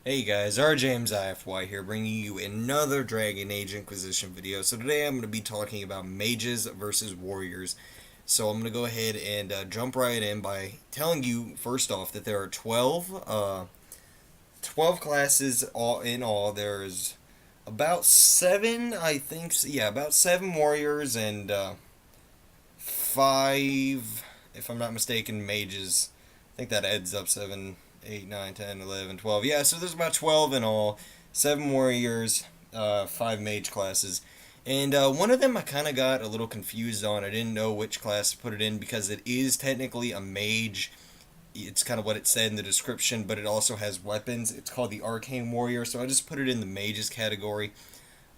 Hey guys, RJamesIFY here, bringing you another Dragon Age Inquisition video. So today I'm going to be talking about mages versus warriors. So I'm going to go ahead and jump right in by telling you first off that there are 12 classes all in all. There's about seven, I think. Yeah, about seven warriors and five, if I'm not mistaken, mages. I think that adds up 7, 8, 9, 10, 11, 12. Yeah, so there's about 12 in all. 7 warriors, 5 mage classes. And one of them I kind of got a little confused on. I didn't know which class to put it in because it is technically a mage. It's kind of what it said in the description, but it also has weapons. It's called the Arcane Warrior, so I just put it in the mages category.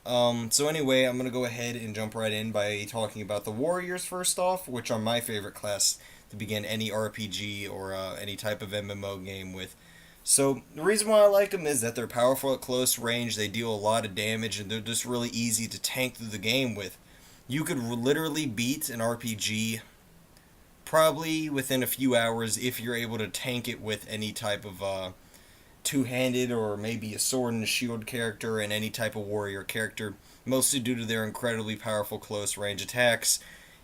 So anyway, I'm gonna go ahead and jump right in by talking about the warriors first off, which are my favorite class to begin any RPG or any type of MMO game with. So the reason why I like them is that they're powerful at close range. They deal a lot of damage, and they're just really easy to tank through the game with. You could literally beat an RPG probably within a few hours if you're able to tank it with any type of two-handed or maybe a sword and a shield character and any type of warrior character, mostly due to their incredibly powerful close range attacks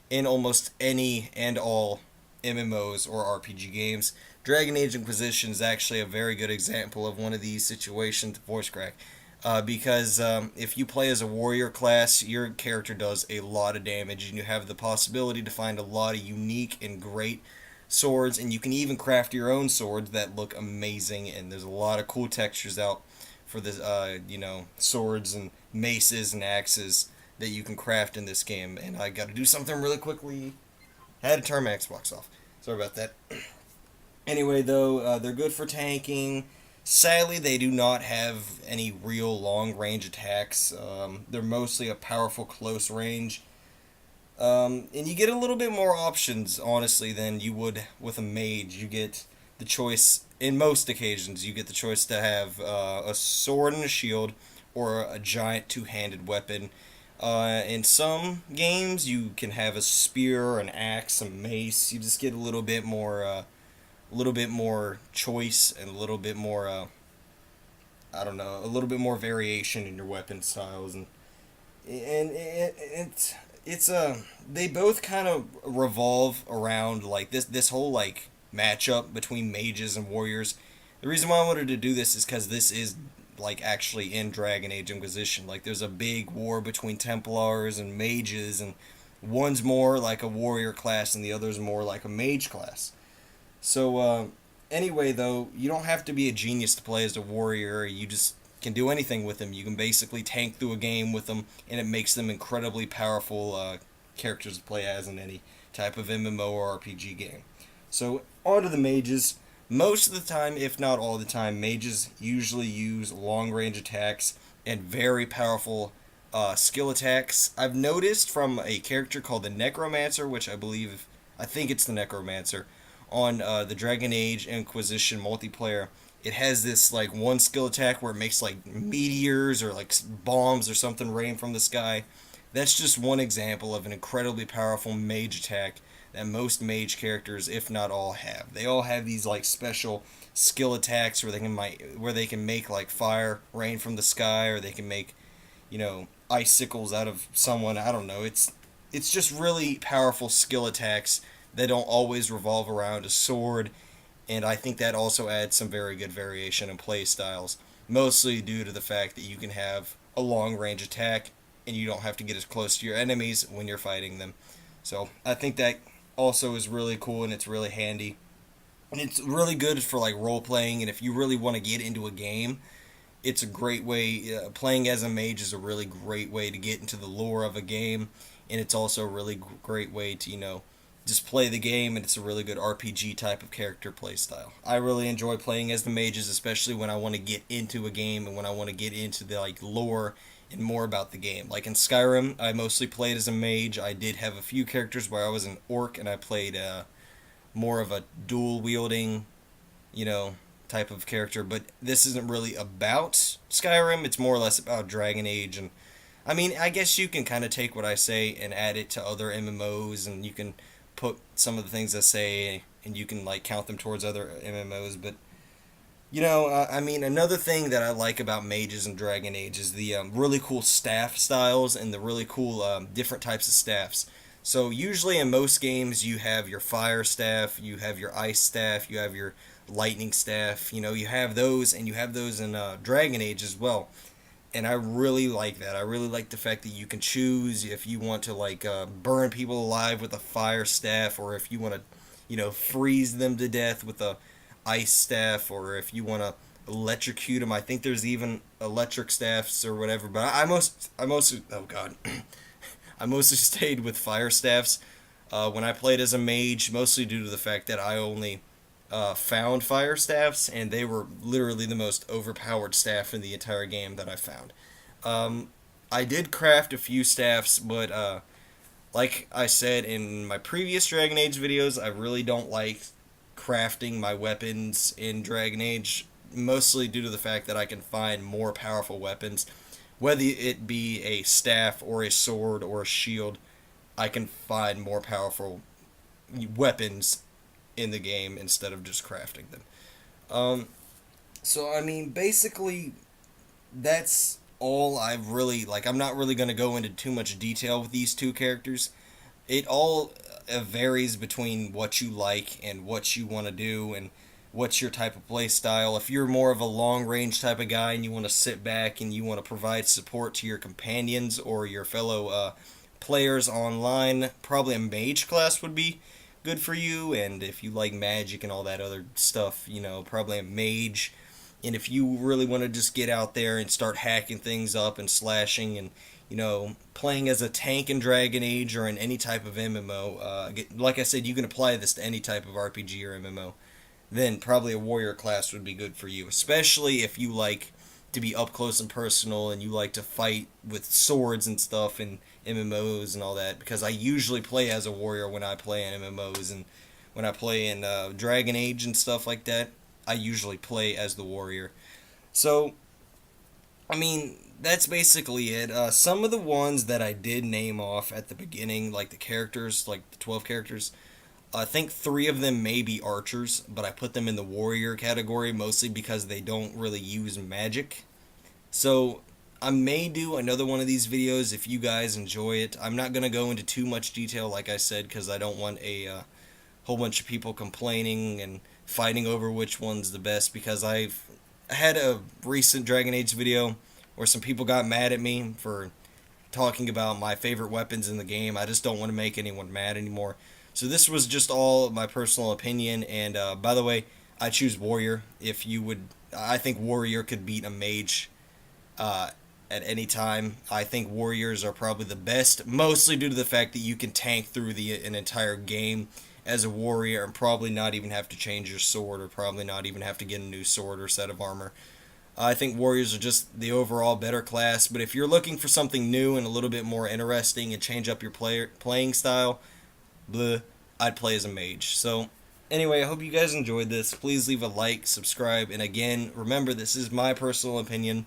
in almost any and all MMOs or RPG games. Dragon Age Inquisition is actually a very good example of one of these situations. Voice crack. Because if you play as a warrior class, your character does a lot of damage, and you have the possibility to find a lot of unique and great swords, and you can even craft your own swords that look amazing. And there's a lot of cool textures out for the swords and maces and axes that you can craft in this game. And I got to do something really quickly. I had to turn my Xbox off. Sorry about that. Anyway, though, they're good for tanking. Sadly, they do not have any real long range attacks. They're mostly a powerful close range. And you get a little bit more options, honestly, than you would with a mage. You get the choice, in most occasions, you get the choice to have a sword and a shield or a giant two handed weapon. In some games, you can have a spear, an axe, a mace. You just get a little bit more choice and a little bit more, I don't know, a little bit more variation in your weapon styles, and it's they both kind of revolve around like this whole like matchup between mages and warriors. The reason why I wanted to do this is because this is like actually in Dragon Age Inquisition. Like there's a big war between Templars and mages, and one's more like a warrior class and the other's more like a mage class. So, anyway, though, you don't have to be a genius to play as a warrior. You just can do anything with them. You can basically tank through a game with them, and it makes them incredibly powerful characters to play as in any type of MMO or RPG game. So, on to the mages. Most of the time, if not all the time, mages usually use long range attacks and very powerful skill attacks. I've noticed from a character called the Necromancer, which I think it's the Necromancer, on the Dragon Age Inquisition multiplayer. It has this like one skill attack where it makes like meteors or like bombs or something rain from the sky. That's just one example of an incredibly powerful mage attack that most mage characters, if not all, have. They all have these like special skill attacks where they can make like fire rain from the sky, or they can make icicles out of someone. I don't know. It's just really powerful skill attacks that don't always revolve around a sword, and I think that also adds some very good variation in play styles, mostly due to the fact that you can have a long range attack and you don't have to get as close to your enemies when you're fighting them. So I think that also is really cool, and it's really handy. And it's really good for like role playing, and if you really want to get into a game, it's a great way. Playing as a mage is a really great way to get into the lore of a game, and it's also a really great way to just play the game, and it's a really good RPG type of character play style. I really enjoy playing as the mages, especially when I want to get into a game and when I want to get into the like lore and more about the game. Like in Skyrim, I mostly played as a mage. I did have a few characters where I was an orc and I played more of a dual wielding, you know, type of character. But this isn't really about Skyrim. It's more or less about Dragon Age, and I mean, I guess you can kind of take what I say and add it to other MMOs, and you can put some of the things I say and you can like count them towards other MMOs. But I mean, another thing that I like about mages and Dragon Age is the really cool staff styles and the really cool different types of staffs. So usually in most games you have your fire staff, you have your ice staff, you have your lightning staff. You have those, and you have those in Dragon Age as well. And I really like that. I really like the fact that you can choose if you want to like burn people alive with a fire staff, or if you want to, freeze them to death with a ice staff, or if you want to electrocute them. I think there's even electric staffs or whatever. But I mostly, oh god, I mostly stayed with fire staffs when I played as a mage, mostly due to the fact that I only found fire staffs, and they were literally the most overpowered staff in the entire game that I found. Um, I did craft a few staffs, but like I said in my previous Dragon Age videos, I really don't like crafting my weapons in Dragon Age, mostly due to the fact that I can find more powerful weapons, whether it be a staff or a sword or a shield. I can find more powerful weapons in the game instead of just crafting them. Um, so I mean, basically, that's all I've really like. I'm not really going to go into too much detail with these two characters. It all varies between what you like and what you want to do and what's your type of play style. If you're more of a long range type of guy and you want to sit back and you want to provide support to your companions or your fellow players online, probably a mage class would be good for you. And if you like magic and all that other stuff, probably a mage. And if you really want to just get out there and start hacking things up and slashing and playing as a tank in Dragon Age or in any type of MMO, like I said, you can apply this to any type of RPG or MMO. Then probably a warrior class would be good for you, especially if you like to be up close and personal and you like to fight with swords and stuff in MMOs and all that. Because I usually play as a warrior when I play in MMOs, and when I play in Dragon Age and stuff like that, I usually play as the warrior. So, I mean, that's basically it. Some of the ones that I did name off at the beginning, like the characters, like the 12 characters, I think three of them may be archers, but I put them in the warrior category mostly because they don't really use magic. So I may do another one of these videos if you guys enjoy it. I'm not going to go into too much detail, like I said, because I don't want a whole bunch of people complaining and fighting over which one's the best, because I've had a recent Dragon Age video where some people got mad at me for talking about my favorite weapons in the game. I just don't want to make anyone mad anymore. So this was just all my personal opinion. And by the way, I choose warrior. If you would, I think warrior could beat a mage uh, at any time. I think warriors are probably the best, mostly due to the fact that you can tank through an entire game as a warrior and probably not even have to change your sword, or probably not even have to get a new sword or set of armor. I think warriors are just the overall better class, but if you're looking for something new and a little bit more interesting and change up your playing style, bleh, I'd play as a mage. So, anyway, I hope you guys enjoyed this. Please leave a like, subscribe, and again, remember, this is my personal opinion.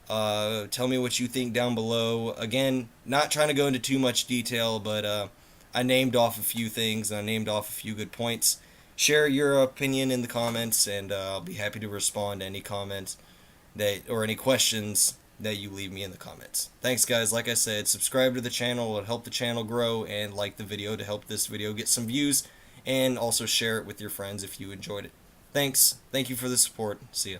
Tell me what you think down below. Again, not trying to go into too much detail, but I named off a few things, and I named off a few good points. Share your opinion in the comments, and I'll be happy to respond to any comments or any questions that you leave me in the comments. Thanks, guys. Like I said, subscribe to the channel. It'll help the channel grow, and like the video to help this video get some views, and also share it with your friends if you enjoyed it. Thanks. Thank you for the support. See ya.